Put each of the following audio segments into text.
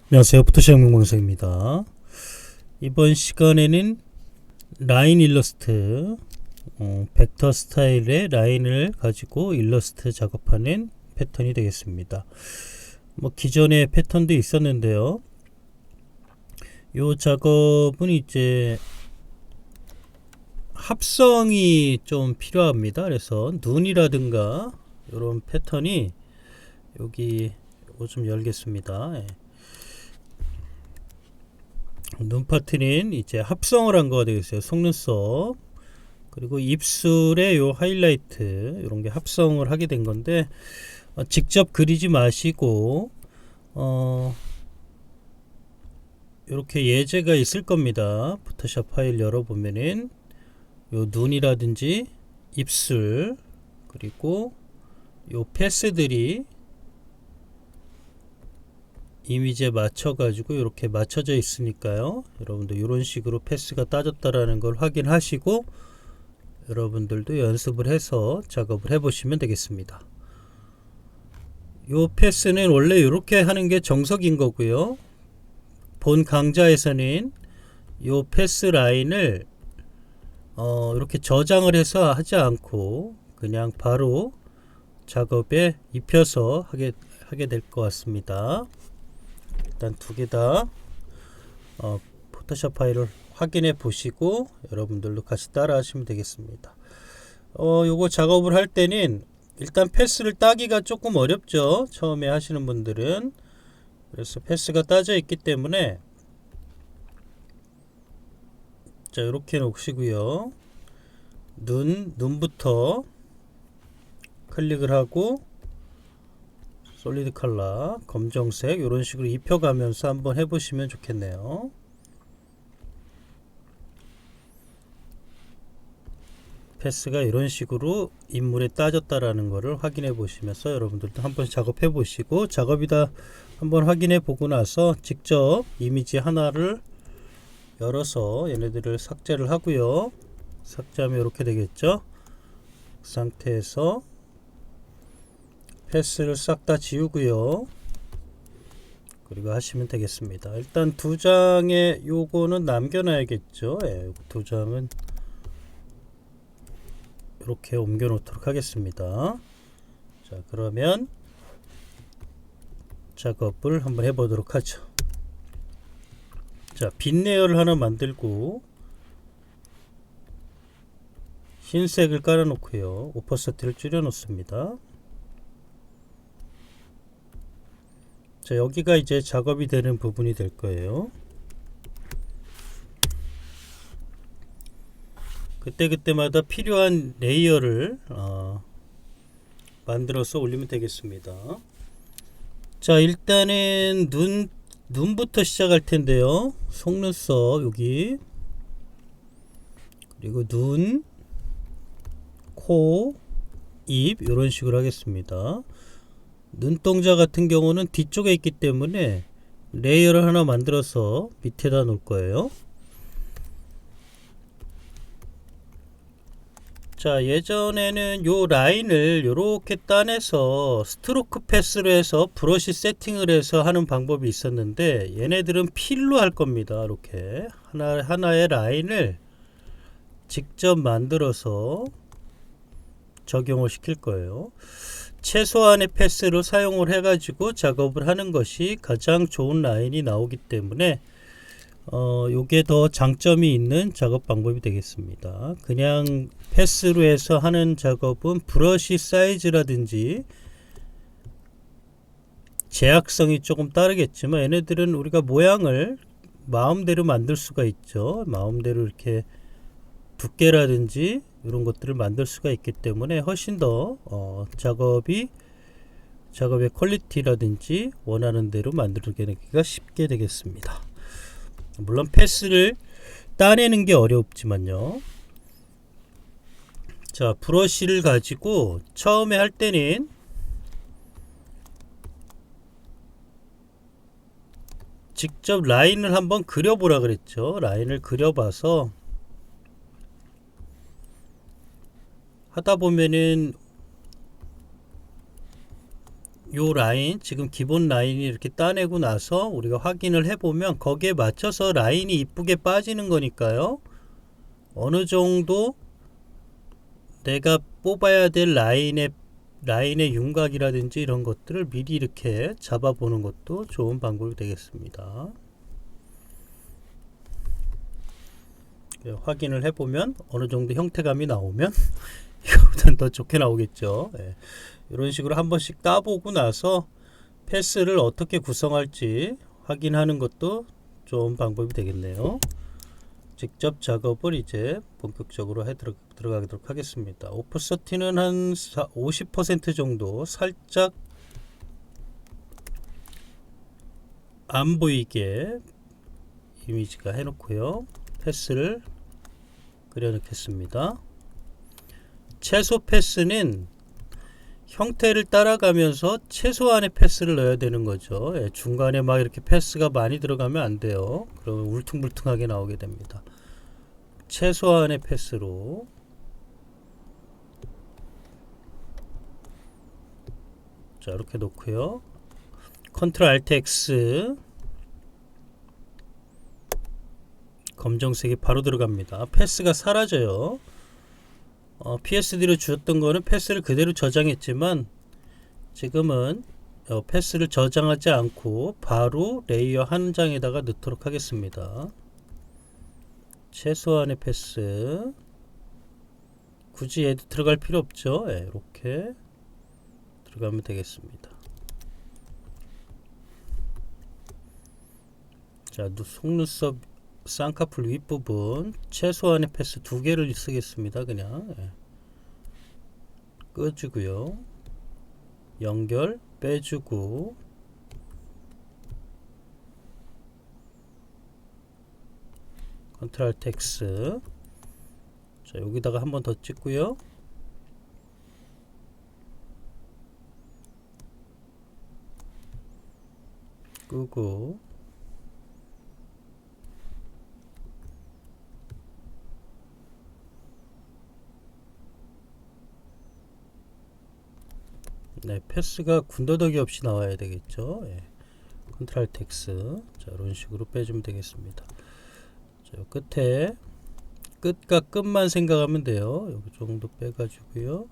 안녕하세요. 포토샵 영광성입니다. 이번 시간에는 라인 일러스트, 벡터 스타일의 라인을 가지고 일러스트 작업하는 패턴이 되겠습니다. 기존에 패턴도 있었는데요. 이 작업은 이제 합성이 좀 필요합니다. 그래서 눈이라든가 이런 패턴이 여기 이거 좀 열겠습니다. 예. 눈 파트는 이제 합성을 한 거가 되겠어요. 속눈썹 그리고 입술의 요 하이라이트 이런 게 합성을 하게 된 건데 직접 그리지 마시고 이렇게 예제가 있을 겁니다. 포토샵 파일 열어보면은 요 눈이라든지 입술 그리고 요 패스들이 이미지에 맞춰 가지고 이렇게 맞춰져 있으니까요. 여러분들 이런 식으로 패스가 따졌다라는 걸 확인하시고 여러분들도 연습을 해서 작업을 해 보시면 되겠습니다. 요 패스는 원래 이렇게 하는 게 정석인 거고요. 본 강좌에서는 요 패스 라인을 이렇게 저장을 해서 하지 않고 그냥 바로 작업에 입혀서 하게 될 것 같습니다. 일단 두 개 다 포토샵 파일을 확인해 보시고 여러분들도 같이 따라 하시면 되겠습니다. 요거 작업을 할 때는 일단 패스를 따기가 조금 어렵죠. 처음에 하시는 분들은. 그래서 패스가 따져 있기 때문에 자 이렇게 놓으시고요. 눈부터 클릭을 하고 솔리드 컬러 검정색 이런 식으로 입혀가면서 한번 해보시면 좋겠네요. 패스가 이런 식으로 인물에 따졌다라는 것을 확인해 보시면서 여러분들도 한번 작업해 보시고 작업이 다 한번 확인해 보고 나서 직접 이미지 하나를 열어서 얘네들을 삭제를 하고요. 삭제하면 이렇게 되겠죠. 그 상태에서 패스를 싹 다 지우고요. 그리고 하시면 되겠습니다. 일단 두 장에 요거는 남겨놔야겠죠. 예, 두 장은 이렇게 옮겨 놓도록 하겠습니다. 자, 그러면 작업을 한번 해보도록 하죠. 자, 빈 레이어를 하나 만들고 흰색을 깔아 놓고요. 오퍼서티를 줄여 놓습니다. 자, 여기가 이제 작업이 되는 부분이 될 거예요. 그때마다 필요한 레이어를 만들어서 올리면 되겠습니다. 자, 일단은 눈부터 시작할 텐데요. 속눈썹 여기 그리고 눈, 코, 입 이런 식으로 하겠습니다. 눈동자 같은 경우는 뒤쪽에 있기 때문에 레이어를 하나 만들어서 밑에다 놓을 거예요. 자, 예전에는 요 라인을 요렇게 따내서 스트로크 패스로 해서 브러쉬 세팅을 해서 하는 방법이 있었는데 얘네들은 필로 할 겁니다. 이렇게 하나의 라인을 직접 만들어서 적용을 시킬 거예요. 최소한의 패스를 사용을 해가지고 작업을 하는 것이 가장 좋은 라인이 나오기 때문에 요게 더 장점이 있는 작업 방법이 되겠습니다. 그냥 패스로 해서 하는 작업은 브러쉬 사이즈라든지 제약성이 조금 따르겠지만 얘네들은 우리가 모양을 마음대로 만들 수가 있죠. 마음대로 이렇게 두께라든지 이런 것들을 만들 수가 있기 때문에 훨씬 더 작업의 퀄리티라든지 원하는 대로 만들기가 쉽게 되겠습니다. 물론 패스를 따내는 게 어렵지만요. 자, 브러쉬를 가지고 처음에 할 때는 직접 라인을 한번 그려보라 그랬죠. 라인을 그려봐서 하다 보면은 요 라인 지금 기본 라인이 이렇게 따내고 나서 우리가 확인을 해보면 거기에 맞춰서 라인이 이쁘게 빠지는 거니까요. 어느 정도 내가 뽑아야 될 라인의 윤곽이라든지 이런 것들을 미리 이렇게 잡아보는 것도 좋은 방법이 되겠습니다. 확인을 해보면 어느 정도 형태감이 나오면 이거보다는 더 좋게 나오겠죠. 예. 이런 식으로 한 번씩 따보고 나서 패스를 어떻게 구성할지 확인하는 것도 좋은 방법이 되겠네요. 직접 작업을 이제 본격적으로 들어가도록 하겠습니다. 오프서티는 한 50% 정도 살짝 안 보이게 이미지가 해놓고요. 패스를 그려놓겠습니다. 최소 패스는 형태를 따라가면서 최소한의 패스를 넣어야 되는 거죠. 예, 중간에 막 이렇게 패스가 많이 들어가면 안 돼요. 그러면 울퉁불퉁하게 나오게 됩니다. 최소한의 패스로 자 이렇게 놓고요. 컨트롤 알트 X 검정색이 바로 들어갑니다. 패스가 사라져요. PSD로 주었던 거는 패스를 그대로 저장했지만 지금은 패스를 저장하지 않고 바로 레이어 한 장에다가 넣도록 하겠습니다. 최소한의 패스 굳이 얘도 들어갈 필요 없죠. 네, 이렇게 들어가면 되겠습니다. 자, 속눈썹 쌍꺼풀 윗부분 최소한의 패스 2개를 쓰겠습니다. 그냥 꺼주고요. 연결 빼주고 컨트롤 알트 X 자 여기다가 한 번 더 찍고요. 끄고 네, 패스가 군더더기 없이 나와야 되겠죠. 예. 컨트롤 알트 X 자 이런 식으로 빼주면 되겠습니다. 자 끝에 끝과 끝만 생각하면 돼요. 여기 정도 빼가지고요.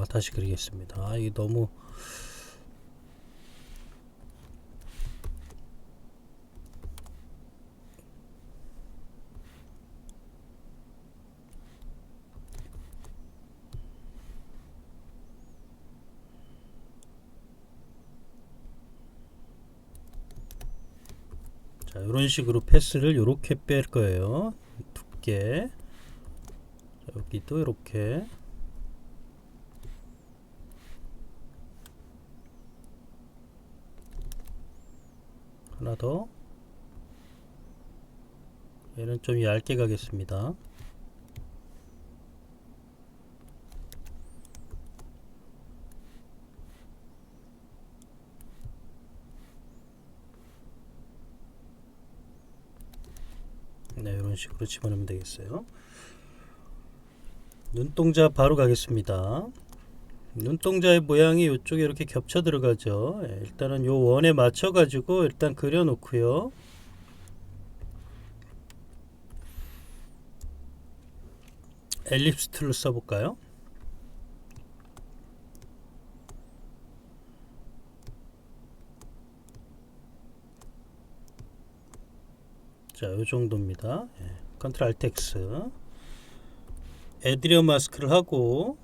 다시 그리겠습니다. 이게 너무 자 이런 식으로 패스를 이렇게 뺄 거예요. 두께 자, 여기도 이렇게 하나 더 얘는 좀 얇게 가겠습니다. 네, 이런 식으로 집어넣으면 되겠어요. 눈동자 바로 가겠습니다. 눈동자의 모양이 이쪽에 이렇게 겹쳐 들어가죠. 일단은 요 원에 맞춰 가지고 일단 그려 놓고요. 엘립스 툴을 써볼까요? 자, 요 정도입니다. 컨트롤 알트 X 에드리어 마스크를 하고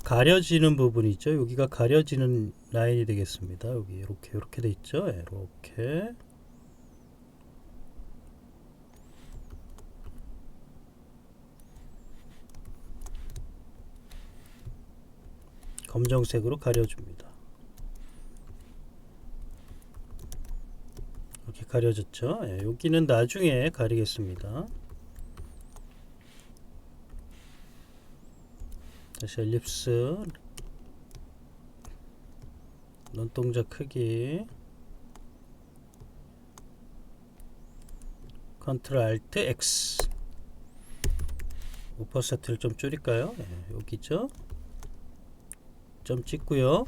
가려지는 부분이 있죠. 여기가 가려지는 라인이 되겠습니다. 여기 이렇게 돼 있죠. 이렇게 검정색으로 가려줍니다. 이렇게 가려졌죠. 여기는 나중에 가리겠습니다. 다시 엘립스 눈동자 크기 컨트롤 알트 X. 오퍼셋을 좀 줄일까요? 네, 여기죠. 점 찍고요.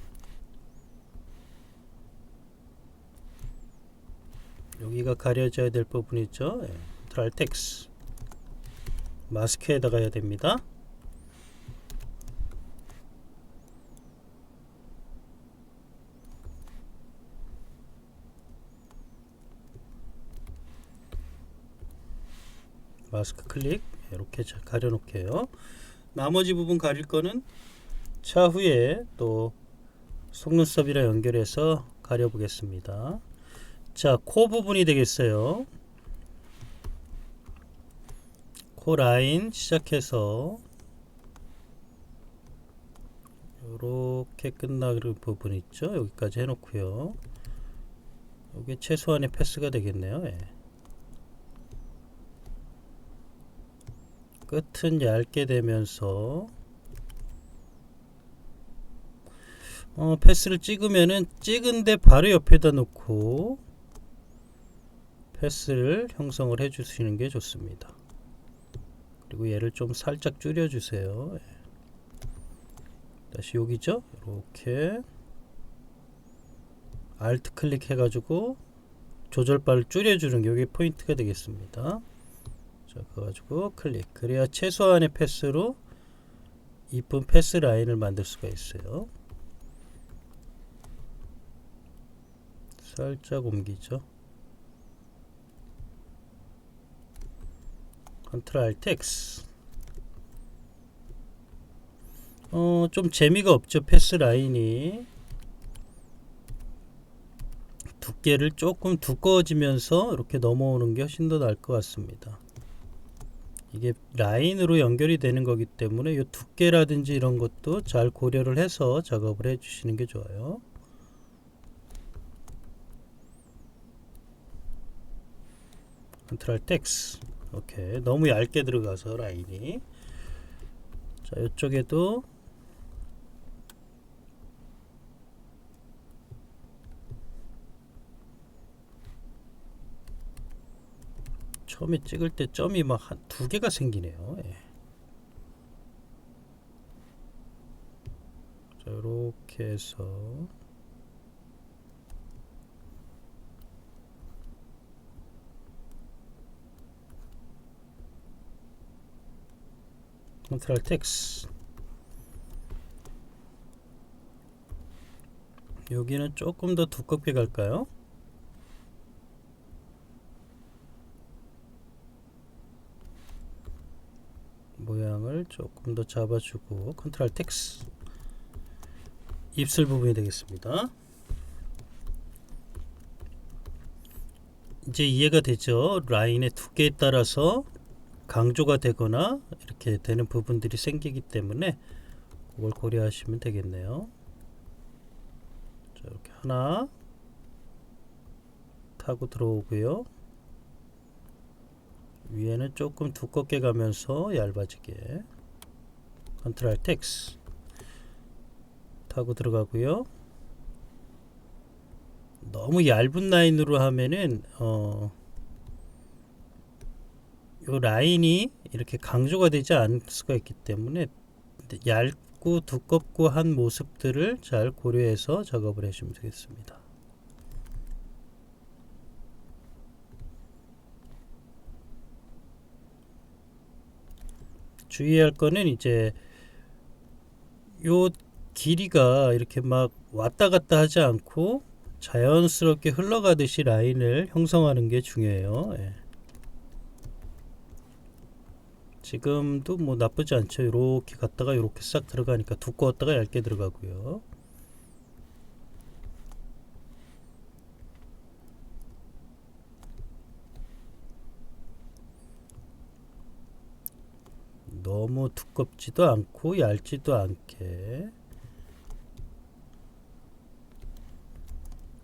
여기가 가려져야 될 부분 있죠. 네, 컨트롤 알트 X. 마스크에다가 해야 됩니다. 마스크 클릭. 이렇게 가려 놓게요. 나머지 부분 가릴 거는 차후에 또 속눈썹이랑 연결해서 가려 보겠습니다. 자, 코 부분이 되겠어요. 코 라인 시작해서 이렇게 끝나는 부분 있죠. 여기까지 해놓고요. 이게 최소한의 패스가 되겠네요. 예. 끝은 얇게 되면서 패스를 찍으면은 찍은데 바로 옆에다 놓고 패스를 형성을 해 주시는 게 좋습니다. 그리고 얘를 좀 살짝 줄여 주세요. 다시 여기죠. 이렇게 알트 클릭해 가지고 조절바를 줄여 주는 게 여기 포인트가 되겠습니다. 자, 그거 가지고 클릭. 그래야 최소한의 패스로 이쁜 패스 라인을 만들 수가 있어요. 살짝 옮기죠. 컨트롤 알트 X. 좀 재미가 없죠. 패스 라인이 두께를 조금 두꺼워지면서 이렇게 넘어오는 게 훨씬 더 나을 것 같습니다. 이게 라인으로 연결이 되는 거기 때문에 이 두께라든지 이런 것도 잘 고려를 해서 작업을 해 주시는 게 좋아요. 컨트롤 X. 오케이. 너무 얇게 들어가서 라인이. 자, 이쪽에도 처음에 찍을 때 점이 막 한 두 개가 생기네요. 예. 자, 이렇게 해서 컨트롤 X. 여기는 조금 더 두껍게 갈까요? 모양을 조금 더 잡아주고 컨트롤 X. 입술 부분이 되겠습니다. 이제 이해가 되죠? 라인의 두께에 따라서 강조가 되거나 이렇게 되는 부분들이 생기기 때문에 그걸 고려하시면 되겠네요. 자, 이렇게 하나 타고 들어오고요. 위에는 조금 두껍게 가면서 얇아지게 컨트롤 알트 X 타고 들어가고요. 너무 얇은 라인으로 하면은 요 라인이 이렇게 강조가 되지 않을 수가 있기 때문에 얇고 두껍고 한 모습들을 잘 고려해서 작업을 해주시면 되겠습니다. 주의할 거는 이제 요 길이가 이렇게 막 왔다 갔다 하지 않고 자연스럽게 흘러가듯이 라인을 형성하는 게 중요해요. 예. 지금도 뭐 나쁘지 않죠. 이렇게 갔다가 이렇게 싹 들어가니까 두꺼웠다가 얇게 들어가고요. 너무 두껍지도 않고 얇지도 않게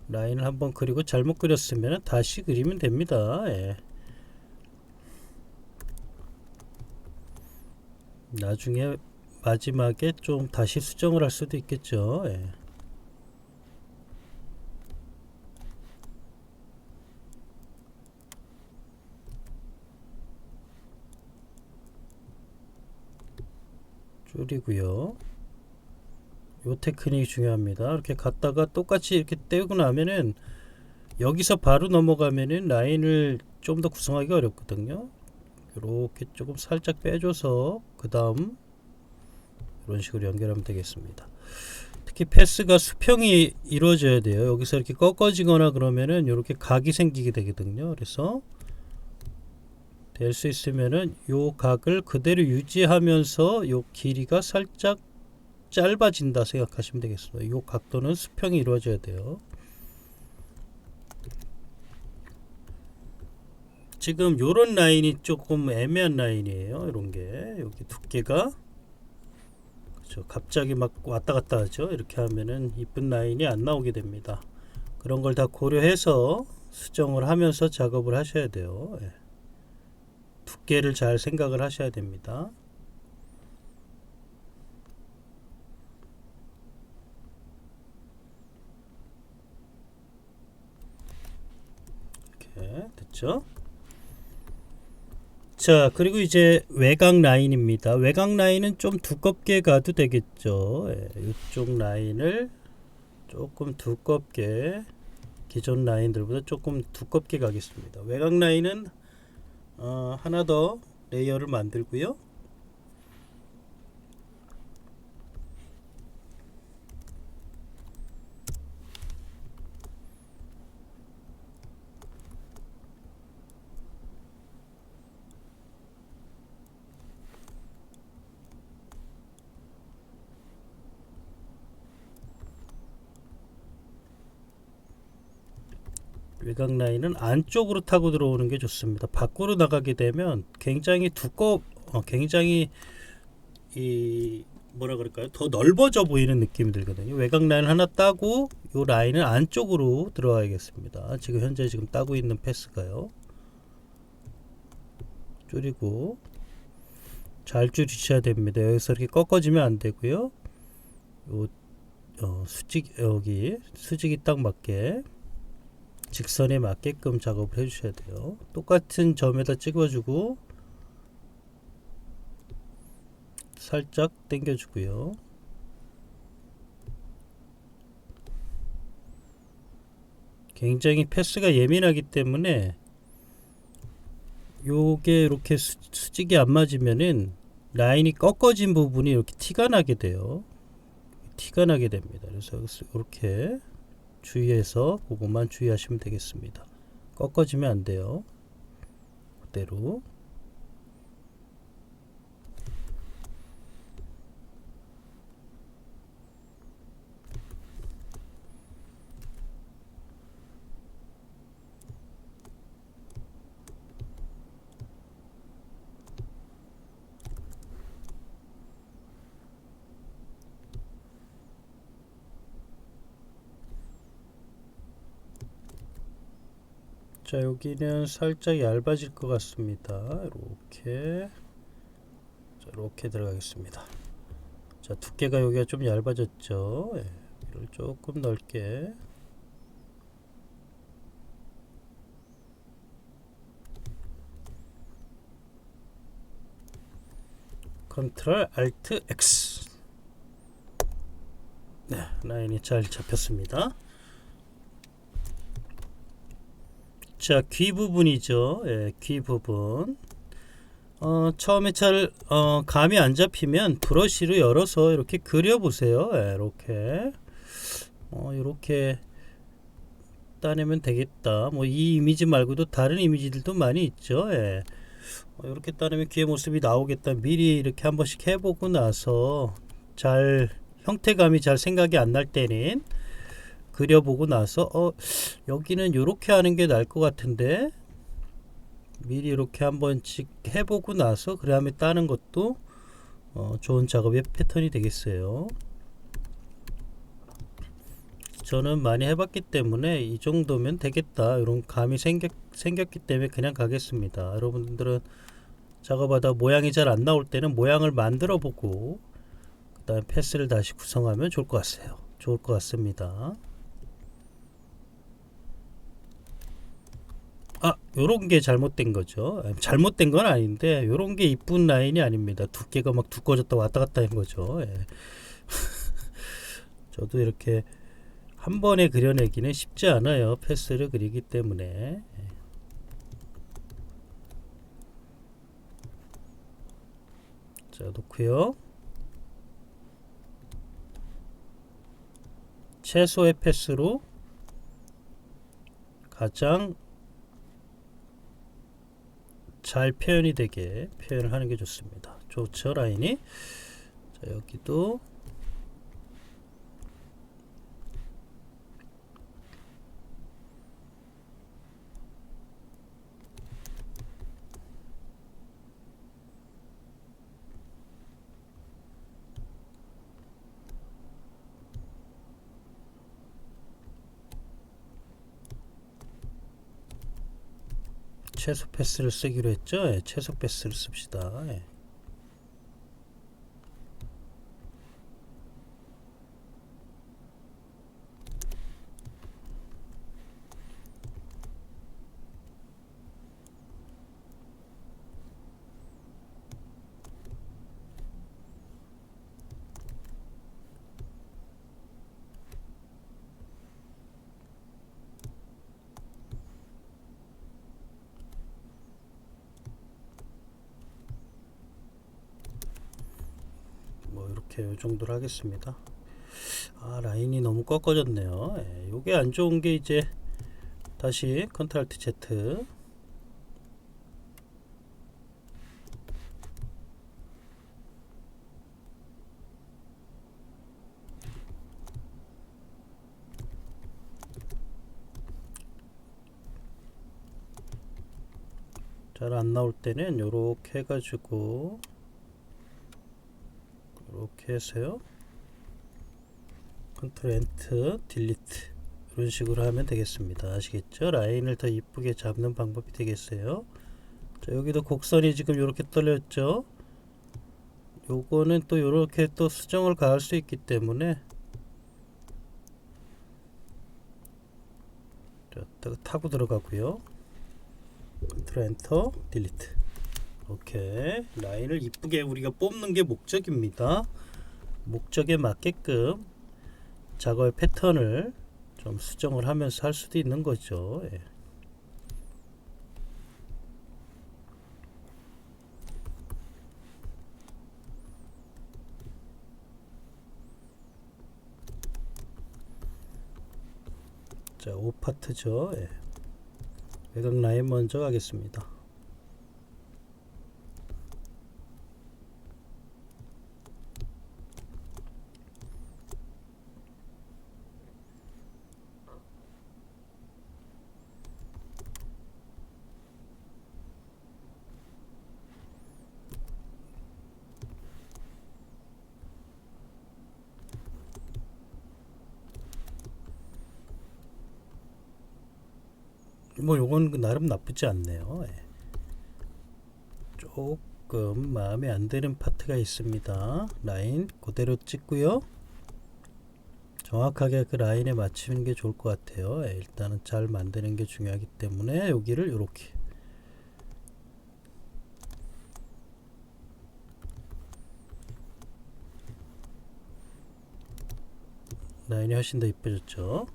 라인을 한번 그리고 잘못 그렸으면 다시 그리면 됩니다. 예. 나중에 마지막에 좀 다시 수정을 할 수도 있겠죠. 예. 줄이고요. 요 테크닉이 중요합니다. 이렇게 갔다가 똑같이 이렇게 떼고 나면은 여기서 바로 넘어가면은 라인을 좀 더 구성하기가 어렵거든요. 이렇게 조금 살짝 빼줘서 그 다음 이런 식으로 연결하면 되겠습니다. 특히 패스가 수평이 이루어져야 돼요. 여기서 이렇게 꺾어지거나 그러면은 이렇게 각이 생기게 되거든요. 그래서 될 수 있으면은 요 각을 그대로 유지하면서 요 길이가 살짝 짧아진다 생각하시면 되겠습니다. 요 각도는 수평이 이루어져야 돼요. 지금 요런 라인이 조금 애매한 라인이에요. 이런게 여기 두께가 그렇죠. 갑자기 막 왔다 갔다 하죠. 이렇게 하면은 이쁜 라인이 안 나오게 됩니다. 그런 걸 다 고려해서 수정을 하면서 작업을 하셔야 돼요. 예. 두께를 잘 생각을 하셔야 됩니다. 이렇게 됐죠. 자, 그리고 이제 외곽 라인입니다. 외곽 라인은 좀 두껍게 가도 되겠죠. 예, 이쪽 라인을 조금 두껍게, 기존 라인들보다 조금 두껍게 가겠습니다. 외곽 라인은 하나 더 레이어를 만들고요. 외곽 라인은 안쪽으로 타고 들어오는 게 좋습니다. 밖으로 나가게 되면 굉장히 굉장히 이 뭐라 그럴까요? 더 넓어져 보이는 느낌이 들거든요. 외곽 라인 하나 따고 이 라인은 안쪽으로 들어가야겠습니다. 지금 현재 따고 있는 패스가요. 줄이고 잘 줄이셔야 됩니다. 여기서 이렇게 꺾어지면 안 되고요. 요 여기 수직이 딱 맞게 직선에 맞게끔 작업을 해주셔야 돼요. 똑같은 점에다 찍어주고 살짝 당겨주고요. 굉장히 패스가 예민하기 때문에 요게 이렇게 수직이 안 맞으면은 라인이 꺾어진 부분이 이렇게 티가 나게 돼요. 티가 나게 됩니다. 그래서 이렇게 주의해서 그것만 주의하시면 되겠습니다. 꺾어지면 안 돼요. 그대로. 자, 여기는 살짝 얇아질 것 같습니다. 이렇게 이렇게 들어가겠습니다. 자, 두께가 여기가 좀 얇아졌죠. 예, 이를 조금 넓게 컨트롤 알트 X. 네, 라인이 잘 잡혔습니다. 자, 귀 부분이죠. 예, 귀 부분. 처음에 잘 감이 안 잡히면 브러쉬로 열어서 이렇게 그려보세요. 예, 이렇게 이렇게 따내면 되겠다. 뭐 이 이미지 말고도 다른 이미지들도 많이 있죠. 예. 이렇게 따내면 귀의 모습이 나오겠다. 미리 이렇게 한 번씩 해보고 나서 잘 형태감이 잘 생각이 안 날 때는 그려보고 나서 여기는 이렇게 하는 게 나을 것 같은데 미리 이렇게 한 번씩 해보고 나서 그 다음에 따는 것도 좋은 작업의 패턴이 되겠어요. 저는 많이 해봤기 때문에 이 정도면 되겠다 이런 감이 생겼기 때문에 그냥 가겠습니다. 여러분들은 작업하다 모양이 잘 안 나올 때는 모양을 만들어 보고 그 다음에 패스를 다시 구성하면 좋을 것 같습니다. 요런 게 잘못된 거죠. 잘못된 건 아닌데 요런 게 이쁜 라인이 아닙니다. 두께가 막 두꺼워졌다 왔다 갔다 하는 거죠. 예. 저도 이렇게 한 번에 그려내기는 쉽지 않아요. 패스를 그리기 때문에. 자, 놓고요. 최소의 패스로 가장 잘 표현이 되게 표현을 하는 게 좋습니다. 좋죠, 라인이. 자, 여기도 최소 패스를 쓰기로 했죠. 예, 최소 패스를 씁시다. 예. 뭐 이렇게 요 정도로 하겠습니다. 아, 라인이 너무 꺾어졌네요. 예, 요게 안 좋은 게 이제 다시 컨트롤 Alt Z. 잘 안 나올 때는 요렇게 해가지고 이렇게 해서요. 컨트롤 엔트 딜리트 이런 식으로 하면 되겠습니다. 아시겠죠? 라인을 더 이쁘게 잡는 방법이 되겠어요. 자, 여기도 곡선이 지금 이렇게 떨렸죠. 요거는 또 이렇게 또 수정을 가할 수 있기 때문에 자, 타고 들어가고요. 컨트롤 엔터 딜리트. 오케이, 라인을 이쁘게 우리가 뽑는 게 목적입니다. 목적에 맞게끔 작업의 패턴을 좀 수정을 하면서 할 수도 있는 거죠. 예. 자, 5파트죠. 예. 외곽 라인 먼저 가겠습니다. 뭐 요건 나름 나쁘지 않네요. 예. 조금 마음에 안 드는 파트가 있습니다. 라인 그대로 찍고요. 정확하게 그 라인에 맞추는 게 좋을 것 같아요. 예, 일단은 잘 만드는 게 중요하기 때문에 여기를 이렇게 라인이 훨씬 더 이뻐졌죠.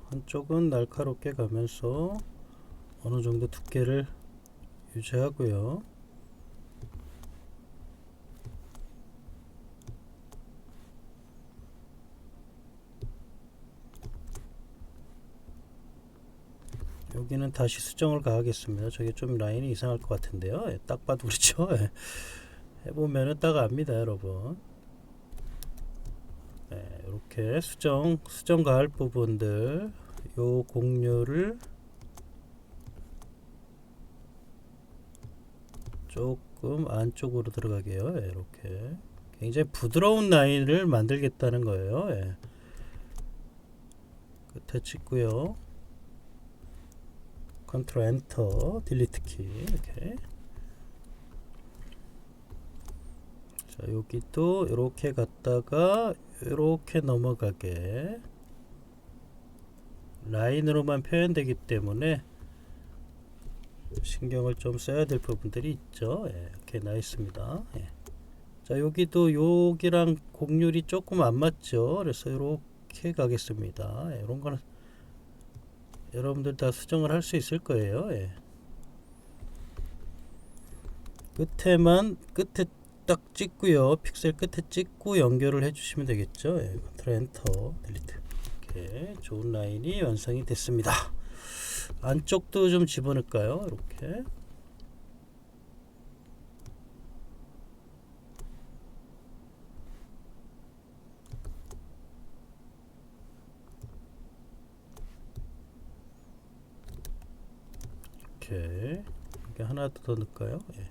한쪽은 날카롭게 가면서 어느 정도 두께를 유지하고요. 여기는 다시 수정을 가하겠습니다. 저게 좀 라인이 이상할 것 같은데요. 예, 딱 봐도 그렇죠. 예. 해보면은 딱 압니다, 여러분. 예, 이렇게 수정 가할 부분들 요 공유를 조금 안쪽으로 들어가게요. 예, 이렇게 굉장히 부드러운 라인을 만들겠다는 거예요. 예. 끝에 찍고요. 컨트롤 엔터 딜리트 키 이렇게. 자, 여기도 이렇게 갔다가 이렇게 넘어가게 라인으로만 표현되기 때문에 신경을 좀 써야 될 부분들이 있죠. 예, 이렇게 나 있습니다. 예. 자, 여기도 여기랑 곡률이 조금 안 맞죠. 그래서 이렇게 가겠습니다. 예, 이런 거는 여러분들 다 수정을 할 수 있을 거예요. 예. 끝에 딱 찍고요. 픽셀 끝에 찍고 연결을 해주시면 되겠죠. 예, 컨트롤 엔터 딜리트. 이렇게 좋은 라인이 완성이 됐습니다. 안쪽도 좀 집어넣을까요? 이렇게. 이렇게 하나 더 넣을까요? 예.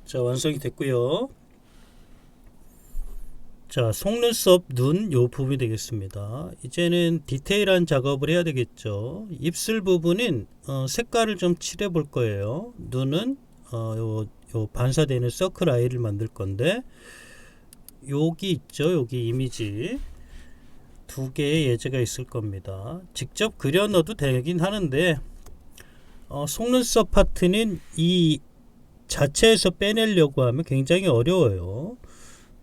자, 완성이 됐고요. 자, 속눈썹 눈 요 부분이 되겠습니다. 이제는 디테일한 작업을 해야 되겠죠. 입술 부분은 색깔을 좀 칠해 볼 거예요. 눈은 요 반사되는 서클 아이를 만들 건데, 여기 있죠. 여기 이미지 두 개의 예제가 있을 겁니다. 직접 그려 넣어도 되긴 하는데 속눈썹 파트는 이 자체에서 빼내려고 하면 굉장히 어려워요.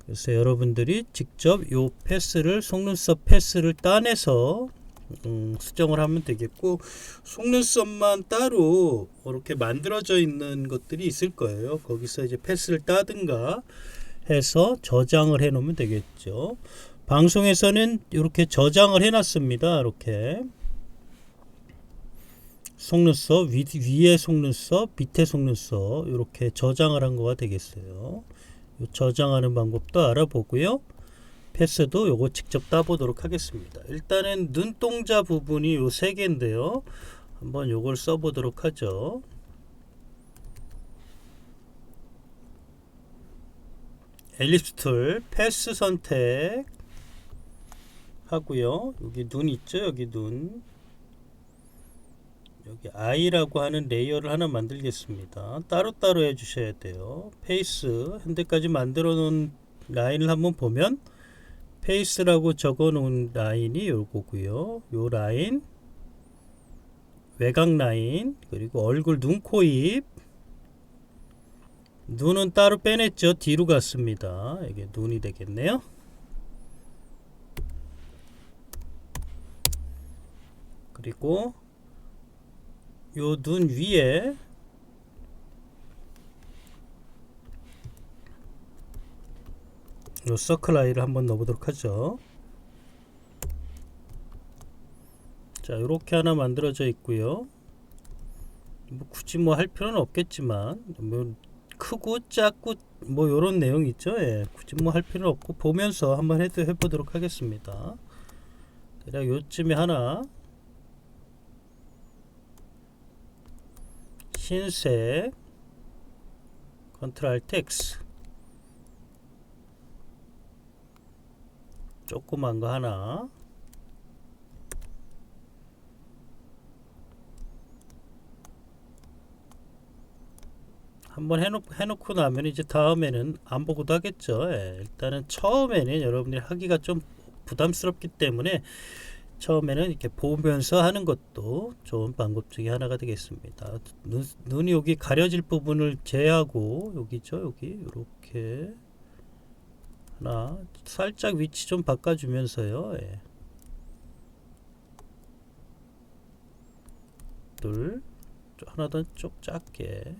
그래서 여러분들이 직접 요 패스를 속눈썹 패스를 따내서 수정을 하면 되겠고, 속눈썹만 따로 이렇게 만들어져 있는 것들이 있을 거예요. 거기서 이제 패스를 따든가 해서 저장을 해 놓으면 되겠죠. 방송에서는 이렇게 저장을 해 놨습니다. 이렇게 속눈썹 위에 속눈썹 밑에 속눈썹 이렇게 저장을 한 거가 되겠어요. 저장하는 방법도 알아보고요. 패스도 요거 직접 따보도록 하겠습니다. 일단은 눈동자 부분이 요 세 개인데요. 한번 요걸 써보도록 하죠. 엘립스 툴 패스 선택 하고요. 여기 눈 있죠? 여기 눈. 여기 I라고 하는 레이어를 하나 만들겠습니다. 따로따로 해주셔야 돼요. 페이스 현재까지 만들어 놓은 라인을 한번 보면 페이스라고 적어 놓은 라인이 요거고요. 요 라인 외곽 라인 그리고 얼굴 눈, 코, 입 눈은 따로 빼냈죠. 뒤로 갔습니다. 이게 눈이 되겠네요. 그리고 요 눈 위에 요 서클 아이를 한번 넣어보도록 하죠. 자, 요렇게 하나 만들어져 있고요. 뭐 굳이 뭐 할 필요는 없겠지만 뭐 크고 작고 뭐 요런 내용 있죠. 예, 굳이 뭐 할 필요는 없고 보면서 한번 해보도록 하겠습니다. 대략 요쯤에 하나 흰색 컨트롤 알트 X 조그만 거 하나 한번 해놓고 나면 이제 다음에는 안 보고도 하겠죠. 예, 일단은 처음에는 여러분들이 하기가 좀 부담스럽기 때문에 처음에는 이렇게 보면서 하는 것도 좋은 방법 중에 하나가 되겠습니다. 눈이 여기 가려질 부분을 제하고 여기죠. 여기 이렇게 하나 살짝 위치 좀 바꿔주면서요. 예. 둘 하나 더 좀 작게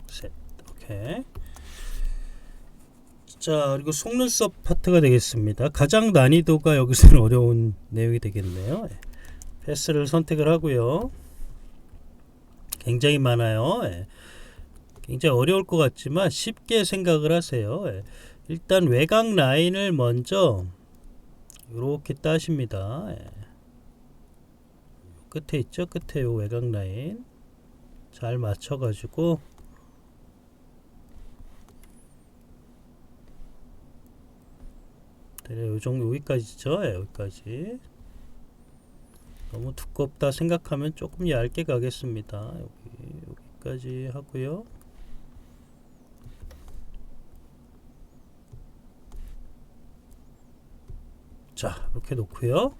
셋 오케이. 자, 그리고 속눈썹 파트가 되겠습니다. 가장 난이도가 여기서는 어려운 내용이 되겠네요. 패스를 선택을 하고요. 굉장히 많아요. 예. 굉장히 어려울 것 같지만 쉽게 생각을 하세요. 예. 일단 외곽 라인을 먼저 이렇게 따십니다. 예. 끝에 있죠? 끝에 요 외곽 라인 잘 맞춰가지고 요 정도 여기까지죠. 예, 여기까지. 너무 두껍다 생각하면 조금 얇게 가겠습니다. 여기까지 하고요. 자, 이렇게 놓고요.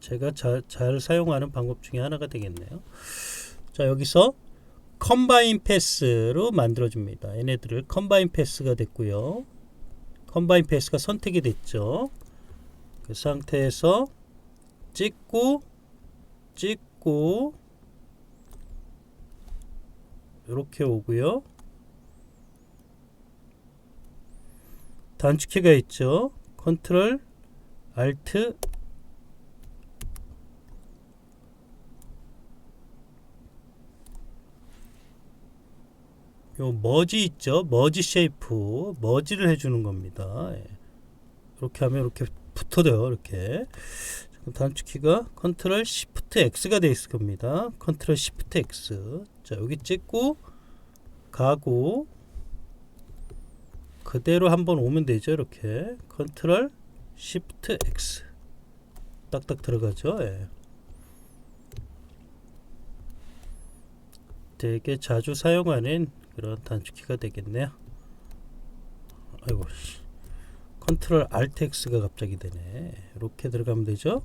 제가 잘 사용하는 방법 중에 하나가 되겠네요. 자, 여기서 컴바인 패스로 만들어줍니다. 얘네들을 컴바인 패스가 됐고요. 컴바인 패스가 선택이 됐죠. 그 상태에서 찍고 이렇게 오고요. 단축키가 있죠. 컨트롤 알트 요 머지 있죠. 머지 쉐이프 머지를 해주는 겁니다. 예. 이렇게 하면 이렇게 붙어요. 이렇게 단축키가 컨트롤 시프트 X가 되어 있을 겁니다. 컨트롤 시프트 X. 자, 여기 찍고 가고 그대로 한번 오면 되죠. 이렇게 컨트롤 시프트 X 딱딱 들어가죠. 예. 되게 자주 사용하는 그런 단축키가 되겠네요. 아이고, 컨트롤 알트 X가 갑자기 되네. 이렇게 들어가면 되죠.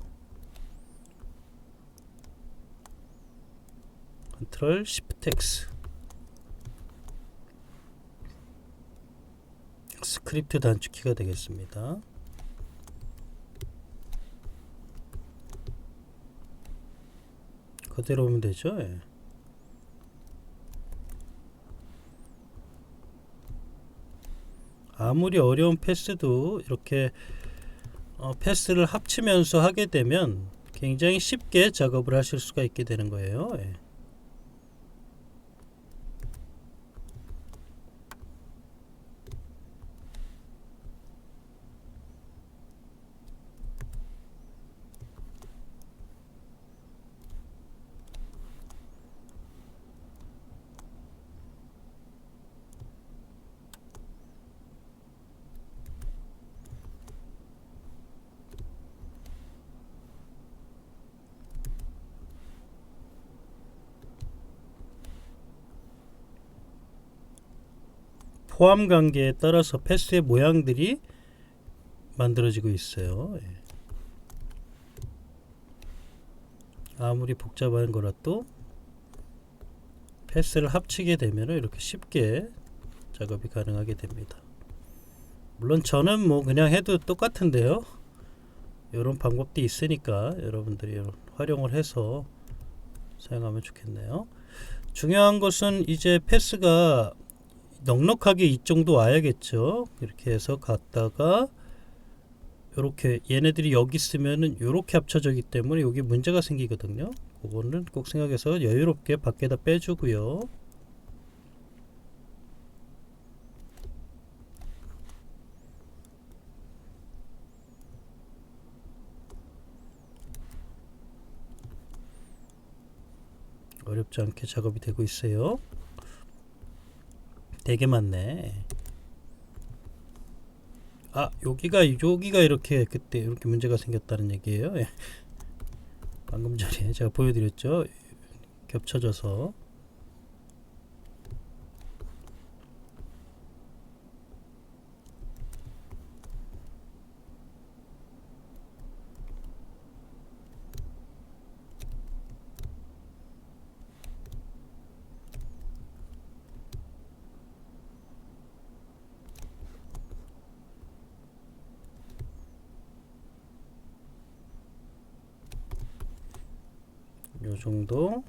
컨트롤 시프트 X. 스크립트 단축키가 되겠습니다. 그대로 오면 되죠. 예. 아무리 어려운 패스도 이렇게 패스를 합치면서 하게 되면 굉장히 쉽게 작업을 하실 수가 있게 되는 거예요. 예. 포함 관계에 따라서 패스의 모양들이 만들어지고 있어요. 예. 아무리 복잡한 거라도 패스를 합치게 되면 이렇게 쉽게 작업이 가능하게 됩니다. 물론 저는 뭐 그냥 해도 똑같은데요. 이런 방법도 있으니까 여러분들이 활용을 해서 사용하면 좋겠네요. 중요한 것은 이제 패스가 넉넉하게 이 정도 와야겠죠. 이렇게 해서 갔다가 이렇게 얘네들이 여기 있으면은 이렇게 합쳐지기 때문에 여기 문제가 생기거든요. 그거는 꼭 생각해서 여유롭게 밖에다 빼주고요. 어렵지 않게 작업이 되고 있어요. 되게 많네. 아, 여기가 이렇게 그때 이렇게 문제가 생겼다는 얘기예요. 예. 방금 전에 제가 보여드렸죠. 겹쳐져서 요 정도.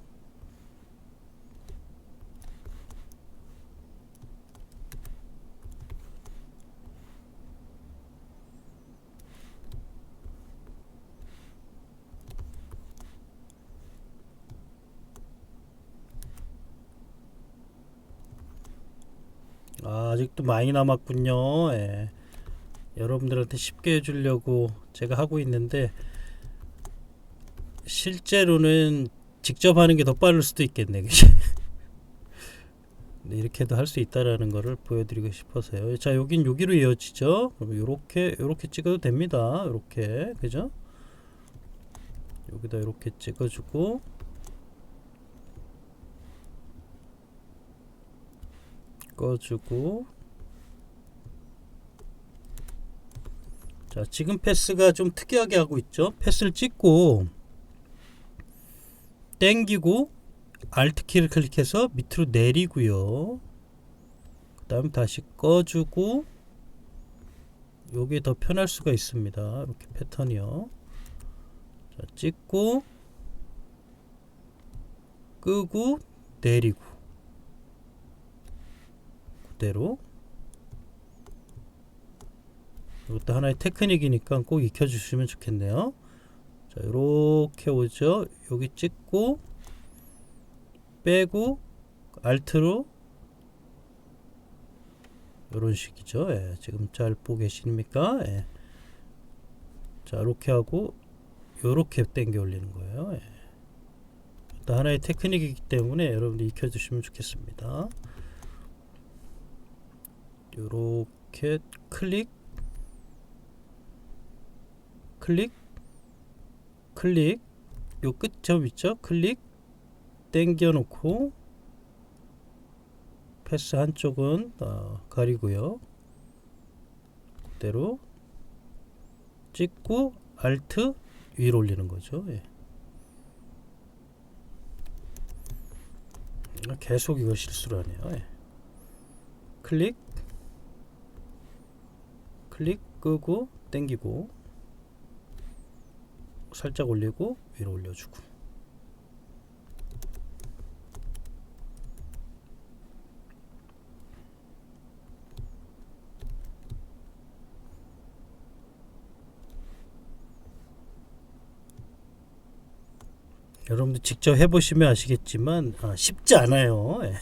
아직도 많이 남았군요. 예. 여러분들한테 쉽게 해주려고 제가 하고 있는데 실제로는 직접 하는 게 더 빠를 수도 있겠네. 그치? 네, 이렇게도 할 수 있다라는 거를 보여드리고 싶어서요. 자, 여긴 여기로 이어지죠. 그럼 요렇게 찍어도 됩니다. 요렇게, 그죠? 여기다 이렇게 찍어주고, 꺼주고. 자, 지금 패스가 좀 특이하게 하고 있죠. 패스를 찍고 땡기고 Alt 키를 클릭해서 밑으로 내리고요. 그 다음 다시 꺼주고, 요게 더 편할 수가 있습니다. 이렇게 패턴이요. 자, 찍고 끄고 내리고 그대로. 이것도 하나의 테크닉이니까 꼭 익혀주시면 좋겠네요. 자, 이렇게 오죠. 여기 찍고 빼고 Alt로 이런 식이죠. 예, 지금 잘 보고 계십니까? 예. 자, 이렇게 하고 요렇게 당겨 올리는 거예요. 예. 또 하나의 테크닉이기 때문에 여러분들 익혀주시면 좋겠습니다. 요렇게 클릭 요 끝점 있죠? 클릭 당겨 놓고 패스 한쪽은 가리고요. 그대로 찍고 Alt 위로 올리는 거죠. 예. 계속 이거 실수를 하네요. 예. 클릭 끄고 당기고 살짝 올리고 위로 올려주고. 여러분들 직접 해보시면 아시겠지만 쉽지 않아요. 예.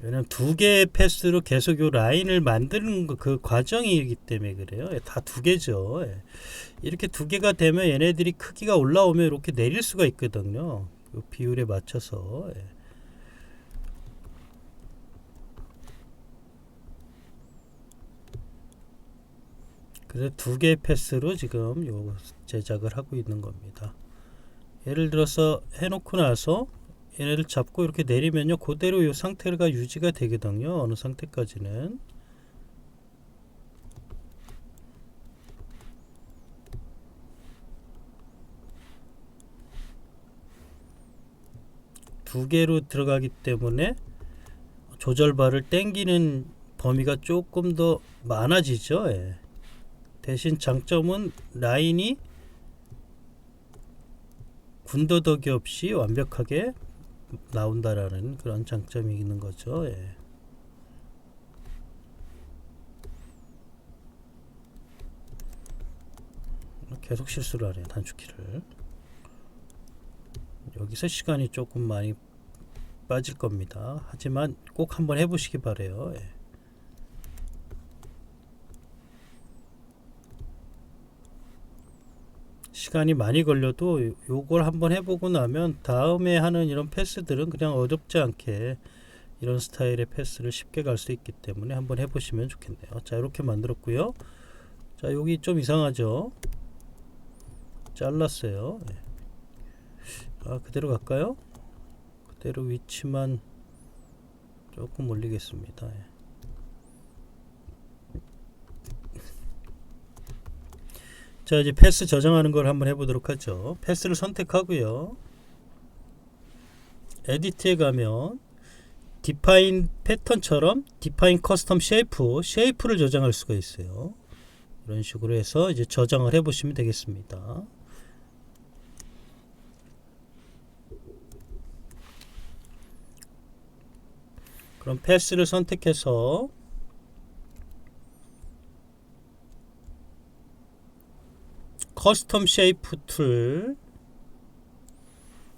왜냐면 두 개의 패스로 계속 요 라인을 만드는 그 과정이기 때문에 그래요. 예, 다 두 개죠. 예. 이렇게 두 개가 되면 얘네들이 크기가 올라오면 이렇게 내릴 수가 있거든요. 그 비율에 맞춰서. 예. 그래서 두 개의 패스로 지금 요 제작을 하고 있는 겁니다. 예를 들어서 해놓고 나서 얘네를 잡고 이렇게 내리면요, 그대로 이 상태가 유지가 되거든요. 어느 상태까지는. 두 개로 들어가기 때문에 조절바를 당기는 범위가 조금 더 많아지죠. 예. 대신 장점은 라인이 군더더기 없이 완벽하게 나온다라는 그런 장점이 있는 거죠. 예. 계속 실수를 하네요. 단축키를. 여기서 시간이 조금 많이 빠질 겁니다. 하지만 꼭 한번 해보시기 바래요. 예. 시간이 많이 걸려도 요걸 한번 해보고 나면 다음에 하는 이런 패스들은 그냥 어렵지 않게 이런 스타일의 패스를 쉽게 갈 수 있기 때문에 한번 해보시면 좋겠네요. 자, 이렇게 만들었고요. 자, 여기 좀 이상하죠? 잘랐어요. 네. 그대로 갈까요? 그대로 위치만 조금 올리겠습니다. 예. 자, 이제 패스 저장하는 걸 한번 해보도록 하죠. 패스를 선택하고요. 에디트에 가면 디파인 패턴처럼 디파인 커스텀 쉐이프를 저장할 수가 있어요. 이런 식으로 해서 이제 저장을 해보시면 되겠습니다. 그럼 패스를 선택해서 커스텀 쉐이프 툴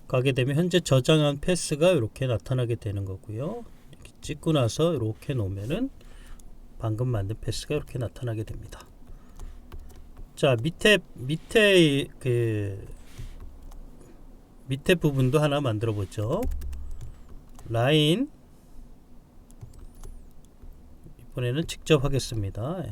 가게 되면 현재 저장한 패스가 이렇게 나타나게 되는 거고요. 이렇게 찍고 나서 이렇게 놓으면은 방금 만든 패스가 이렇게 나타나게 됩니다. 자, 밑에 부분도 하나 만들어 보죠. 라인 이번에는 직접 하겠습니다.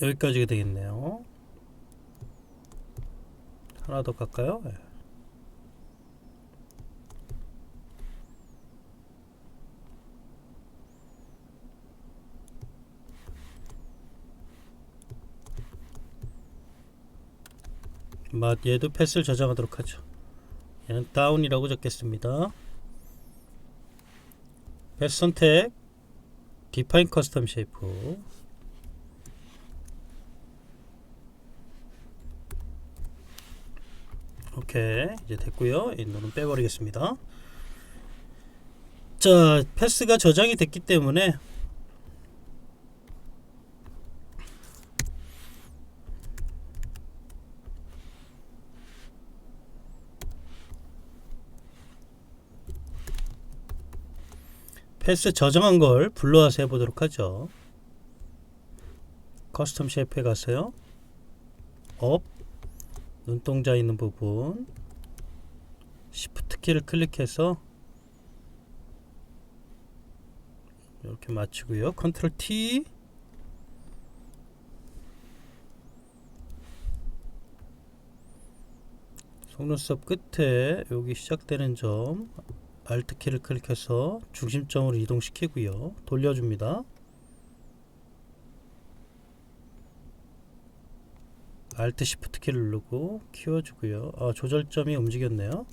여기까지가 되겠네요. 하나 더 갈까요? 얘도 패스를 저장하도록 하죠. 얘는 다운이라고 적겠습니다. 패스 선택, 디파인 커스텀 쉐이프. 오케이, 이제 됐고요. 이 눈은 빼버리겠습니다. 자, 패스가 저장이 됐기 때문에 패스 저장한 걸 불러와서 해보도록 하죠. 커스텀 쉐이프에 가서요. 업, 눈동자 있는 부분 Shift 키를 클릭해서 이렇게 맞추고요. 컨트롤 T, 속눈썹 끝에 여기 시작되는 점 Alt 키를 클릭해서 중심점으로 이동시키고요. 돌려줍니다. Alt Shift 키를 누르고 키워주고요. 조절점이 움직였네요.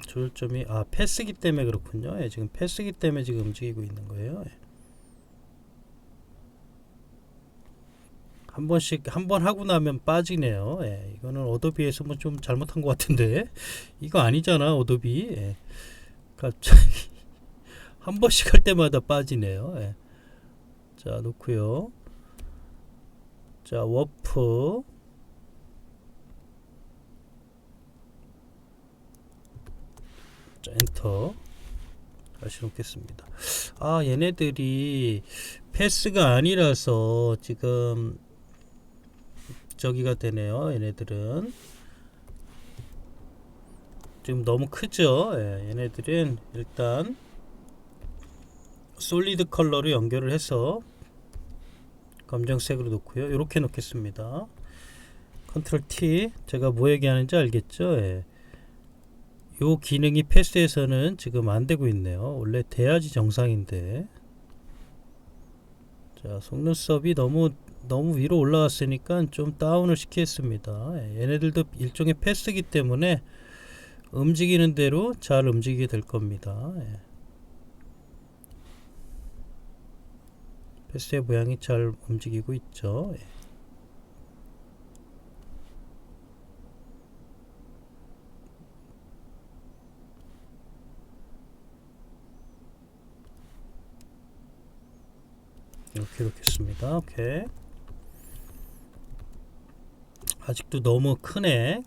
조절점이 패스기 때문에 그렇군요. 지금 패스기 때문에 지금 움직이고 있는 거예요. 한 번 하고 나면 빠지네요. 이거는 어도비에서 뭐 좀 잘못한 것 같은데 이거 아니잖아, 어도비. 갑자기 한 번씩 할 때마다 빠지네요. 자, 놓고요. 자, 워프, 자, 엔터. 다시 놓겠습니다. 얘네들이 패스가 아니라서 지금 저기가 되네요. 얘네들은 지금 너무 크죠. 얘네들은 일단 솔리드 컬러로 연결을 해서 검정색으로 놓고요. 이렇게 놓겠습니다. 컨트롤 T. 제가 뭐 얘기하는지 알겠죠? 요 기능이 패스에서는 지금 안 되고 있네요. 원래 돼야지 정상인데. 자, 속눈썹이 너무 위로 올라왔으니까 좀 다운을 시키겠습니다. 얘네들도 일종의 패스이기 때문에 움직이는 대로 잘 움직이게 될 겁니다. 패스의 모양이 잘 움직이고 있죠. 이렇게 놓겠습니다. 오케이. 아직도 너무 크네.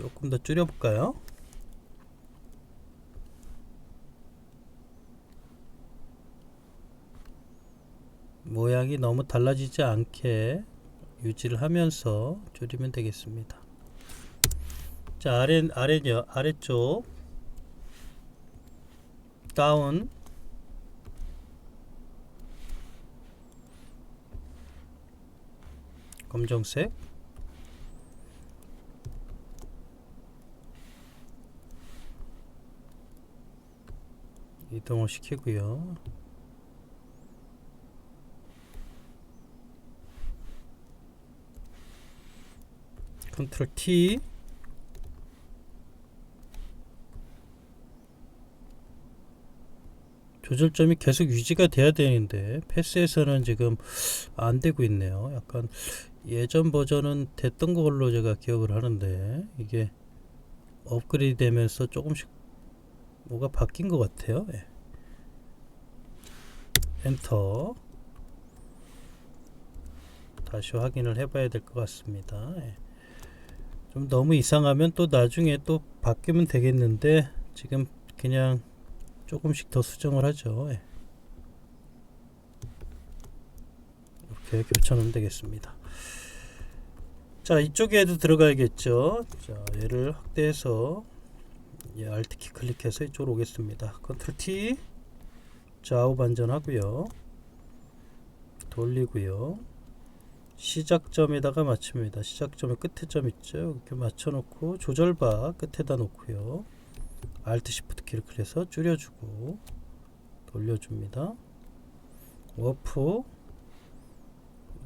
조금 더 줄여볼까요? 모양이 너무 달라지지 않게 유지를 하면서 줄이면 되겠습니다. 자, 아래쪽 다운, 검정색, 이동을 시키고요. 컨트롤 T, 조절점이 계속 유지가 돼야 되는데 패스에서는 지금 안 되고 있네요. 약간 예전 버전은 됐던 걸로 제가 기억을 하는데 이게 업그레이드 되면서 조금씩 뭐가 바뀐 것 같아요. 예. 엔터. 다시 확인을 해봐야 될 것 같습니다. 예. 좀 너무 이상하면 또 나중에 또 바뀌면 되겠는데 지금 그냥 조금씩 더 수정을 하죠. 예. 이렇게 교차하면 되겠습니다. 자, 이쪽에도 들어가야겠죠. 자, 얘를 확대해서 Alt키 클릭해서 이쪽으로 오겠습니다. 컨트롤 T, 좌우 반전하고요. 돌리고요. 시작점에다가 맞춥니다. 시작점에 끝에 점 있죠. 이렇게 맞춰놓고 조절바 끝에다 놓고요. Alt Shift 키를 클릭해서 줄여주고 돌려줍니다. 워프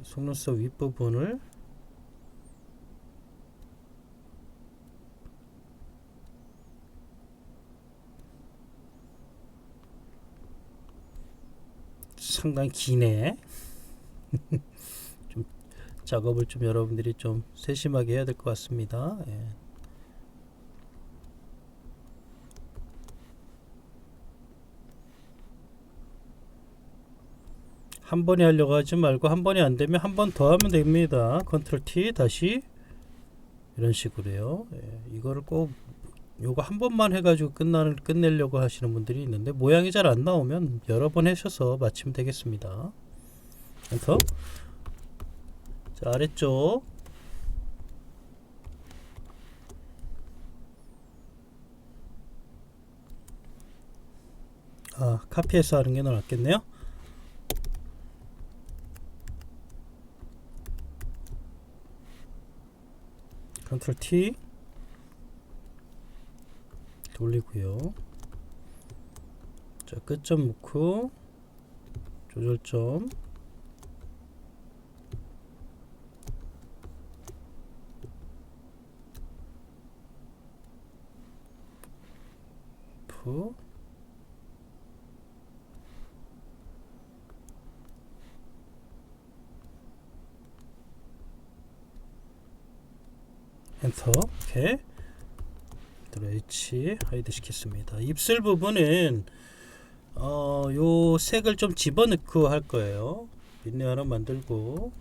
속눈썹 윗부분을 상당히 기네. 좀 작업을 좀 여러분들이 좀 세심하게 해야 될 것 같습니다. 예. 한 번에 하려고 하지 말고 한 번에 안 되면 한 번 더 하면 됩니다. 컨트롤 T 다시 이런 식으로요. 예. 이거를 꼭 요거 한 번만 해가지고 끝내려고 하시는 분들이 있는데 모양이 잘 안 나오면 여러 번 하셔서 마치면 되겠습니다. 엔터. 자, 아래쪽 카피해서 하는 게 낫겠네요. 컨트롤 T 돌리고요. 자, 끝점 놓고 조절점 F 엔터. 오케이. H 하이드 시켰습니다. 입술 부분은 요 색을 좀 집어넣고 할 거예요. 린네 하나 만들고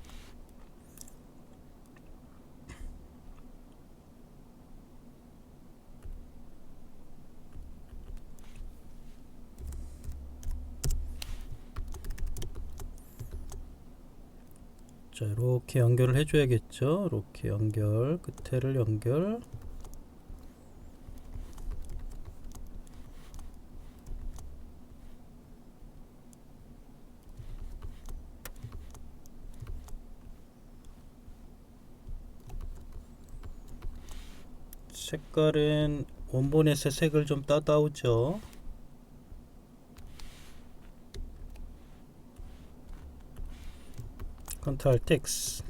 자, 이렇게 연결을 해줘야겠죠. 이렇게 연결, 끝에를 연결. 색깔은 원본에서 색을 좀 따다오죠. 컨트롤 X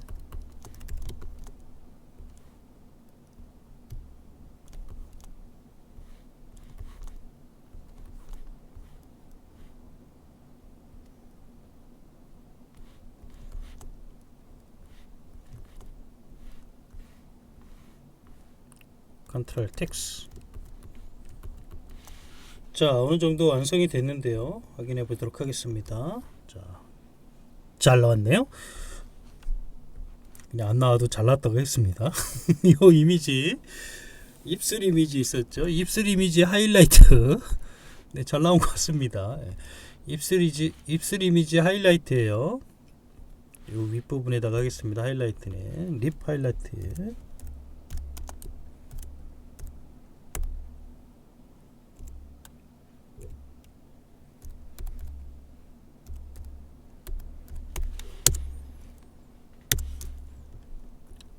컨트롤 X. 자, 어느 정도 완성이 됐는데요. 확인해 보도록 하겠습니다. 자, 잘 나왔네요. 그냥 안 나와도 잘 나왔다고 했습니다. 이 이미지 입술 이미지 있었죠. 입술 이미지 하이라이트. 네, 잘 나온 것 같습니다. 예. 입술 이미지 하이라이트예요. 요 윗부분에다가 하겠습니다. 하이라이트네. 립 하이라이트.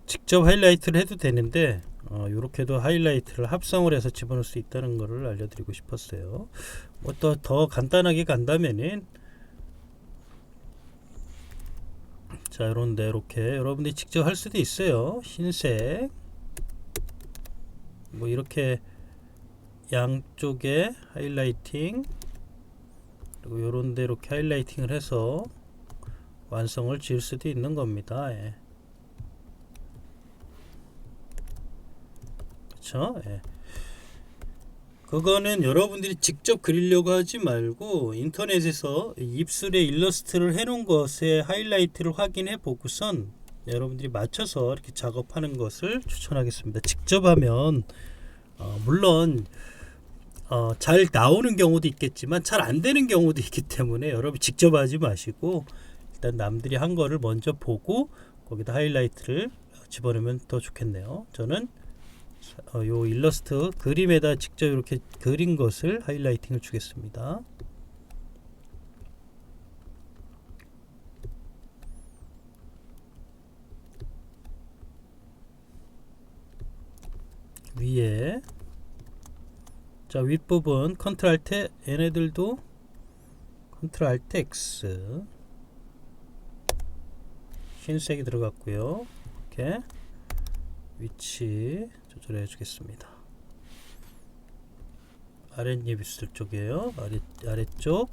직접 하이라이트를 해도 되는데 요렇게도 하이라이트를 합성을 해서 집어넣을 수 있다는 것을 알려드리고 싶었어요. 뭐 또 더 간단하게 간다면은 자, 요런데 이렇게 여러분들이 직접 할 수도 있어요. 흰색 뭐 이렇게 양쪽에 하이라이팅, 그리고 요런데 이렇게 하이라이팅을 해서 완성을 지을 수도 있는 겁니다. 예. 그쵸? 예. 그거는 여러분들이 직접 그리려고 하지 말고 인터넷에서 입술에 일러스트를 해놓은 것에 하이라이트를 확인해 보고선 여러분들이 맞춰서 이렇게 작업하는 것을 추천하겠습니다. 직접 하면 물론 잘 나오는 경우도 있겠지만 잘 안 되는 경우도 있기 때문에 여러분 직접 하지 마시고 일단 남들이 한 거를 먼저 보고 거기다 하이라이트를 집어넣으면 더 좋겠네요. 저는 요 일러스트 그림에다 직접 이렇게 그린 것을 하이라이팅을 주겠습니다. 위에 자, 윗부분 컨트롤 알트, 얘네들도 컨트롤 알트 X, 흰색이 들어갔고요. 이렇게 위치 조절해 주겠습니다. 아랫입 입술 쪽이에요. 아래쪽.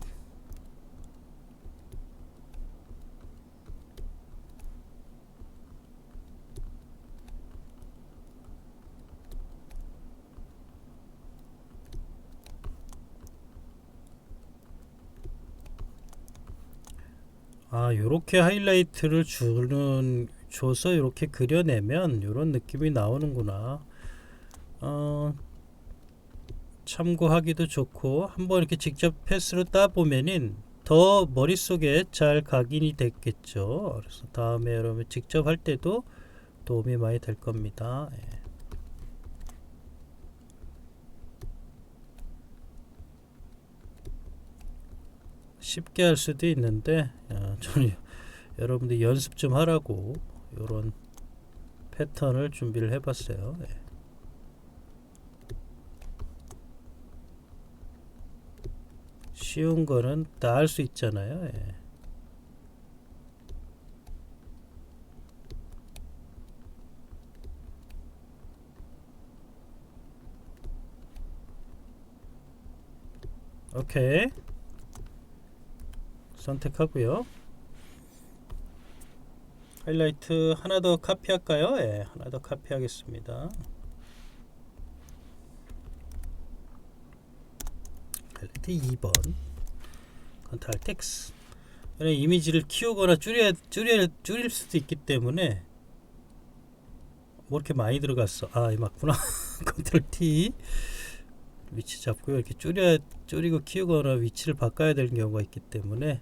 요렇게 하이라이트를 줘서 이렇게 그려내면 이런 느낌이 나오는구나. 참고하기도 좋고 한번 이렇게 직접 패스로 따보면은 더 머릿속에 잘 각인이 됐겠죠. 그래서 다음에 여러분 직접 할 때도 도움이 많이 될 겁니다. 예. 쉽게 할 수도 있는데 저는 여러분들 연습 좀 하라고 이런 패턴을 준비를 해봤어요. 예. 쉬운 거는 다 할 수 있잖아요. 예. 오케이, 선택하고요. 하이라이트 하나 더 카피할까요? 예, 하나 더 카피하겠습니다. 하이라이트 2번 컨트롤 텍스. 이미지를 키우거나 줄일 수도 있기 때문에 뭐 이렇게 많이 들어갔어. 이 맞구나. 컨트롤 T 위치 잡고요. 이렇게 줄이고 키우거나 위치를 바꿔야 되는 경우가 있기 때문에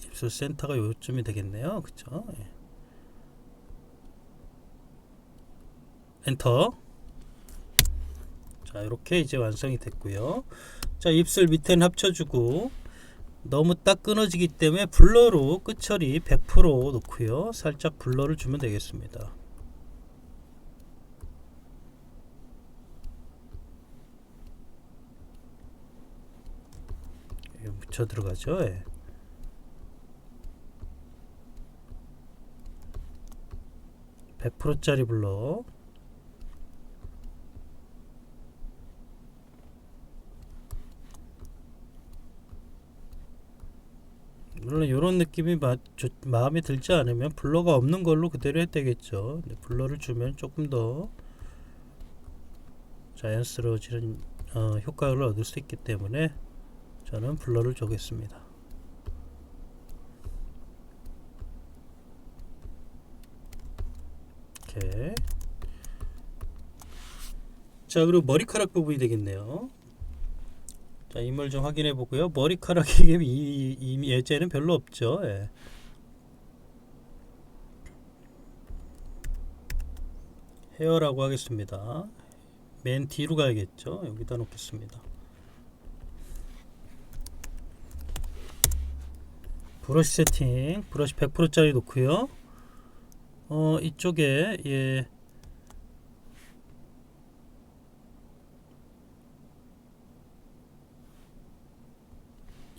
입술 센터가 요쯤이 되겠네요. 그쵸? 예. 엔터. 자, 이렇게 이제 완성이 됐고요. 자, 입술 밑에는 합쳐주고 너무 딱 끊어지기 때문에 블러로 끝처리 100% 놓고요. 살짝 블러를 주면 되겠습니다. 묻혀 들어가죠. 예. (100%짜리) 블러. 물론 이런 느낌이 마음에 들지 않으면 블러가 없는 걸로 그대로 해도 되겠죠. 블러를 주면 조금 더 자연스러워지는 효과를 얻을 수 있기 때문에 저는 블러를 주겠습니다. 이렇게. 자, 그리고 머리카락 부분이 되겠네요. 자, 임을 좀 확인해 보고요. 머리카락이 이 예제는 별로 없죠. 예. 헤어라고 하겠습니다. 맨 뒤로 가야겠죠. 여기다 놓겠습니다. 브러쉬 세팅, 브러쉬 100%짜리 놓고요. 이쪽에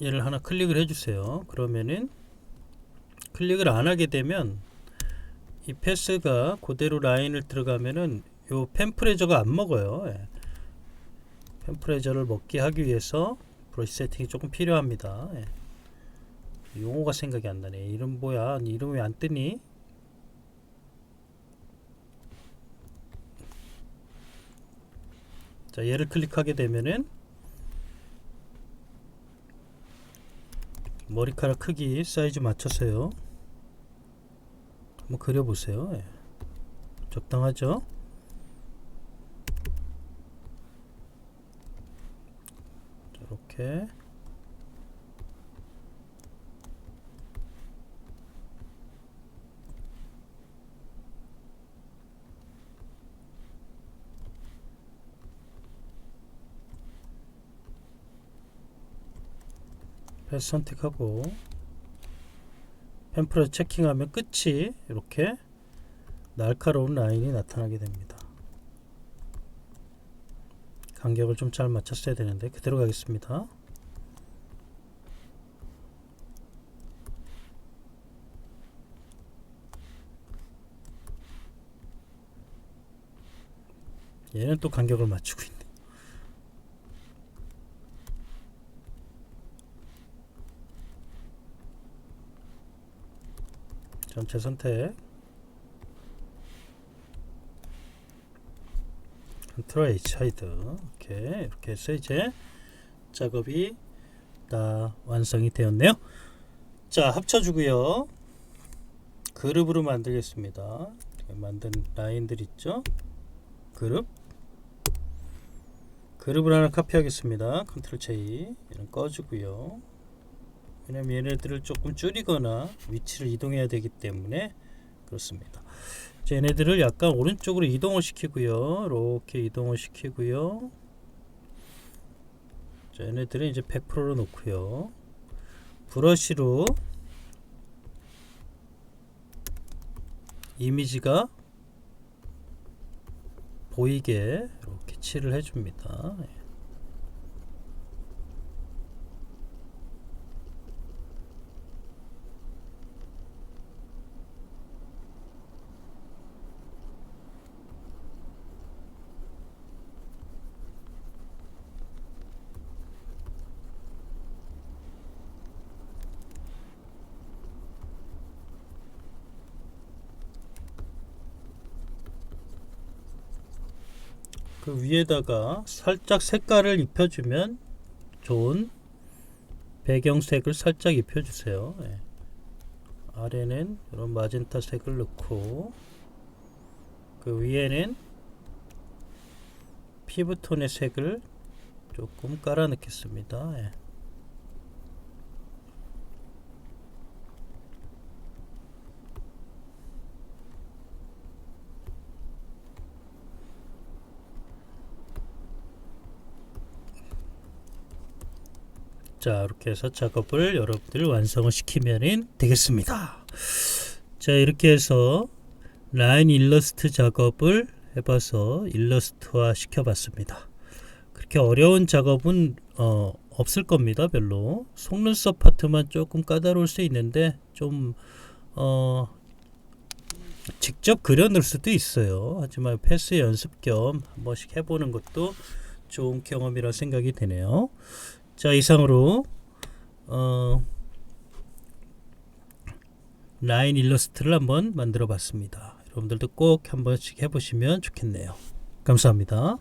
얘를 하나 클릭을 해주세요. 그러면은 클릭을 안 하게 되면 이 패스가 그대로 라인을 들어가면은 요 펜프레저가 안 먹어요. 예. 펜프레저를 먹게 하기 위해서 브러쉬 세팅이 조금 필요합니다. 예. 용어가 생각이 안 나네. 이름 뭐야? 이름 왜 안 뜨니? 자, 얘를 클릭하게 되면은 머리카락 크기 사이즈 맞춰서요. 한번 그려보세요. 예. 적당하죠? 이렇게. 패스 선택하고 펜프레 체킹하면 끝이 이렇게 날카로운 라인이 나타나게 됩니다. 간격을 좀 잘 맞췄어야 되는데 그대로 가겠습니다. 얘는 또 간격을 맞추고 있네. 전체 선택, 컨트롤 H 하이드. 이렇게 해서 이제 작업이 다 완성이 되었네요. 자, 합쳐주고요. 그룹으로 만들겠습니다. 만든 라인들 있죠? 그룹을 하나 카피하겠습니다. 컨트롤 J. 얘는 꺼주고요. 왜냐면 얘네들을 조금 줄이거나 위치를 이동해야 되기 때문에 그렇습니다. 얘네들을 약간 오른쪽으로 이동을 시키고요. 이렇게 이동을 시키고요. 자, 얘네들은 이제 100%로 놓고요. 브러쉬로 이미지가 보이게 이렇게 칠을 해줍니다. 그 위에다가 살짝 색깔을 입혀주면 좋은 배경색을 살짝 입혀주세요. 예. 아래는 이런 마젠타 색을 넣고 그 위에는 피부톤의 색을 조금 깔아 넣겠습니다. 예. 자, 이렇게 해서 작업을 여러분들 완성을 시키면 되겠습니다. 자, 이렇게 해서 라인 일러스트 작업을 해봐서 일러스트화 시켜봤습니다. 그렇게 어려운 작업은 없을 겁니다. 별로. 속눈썹 파트만 조금 까다로울 수 있는데 좀 직접 그려놓을 수도 있어요. 하지만 패스 연습 겸 한 번씩 해보는 것도 좋은 경험이라 생각이 되네요. 자, 이상으로 라인 일러스트를 한번 만들어 봤습니다. 여러분들도 꼭 한 번씩 해보시면 좋겠네요. 감사합니다.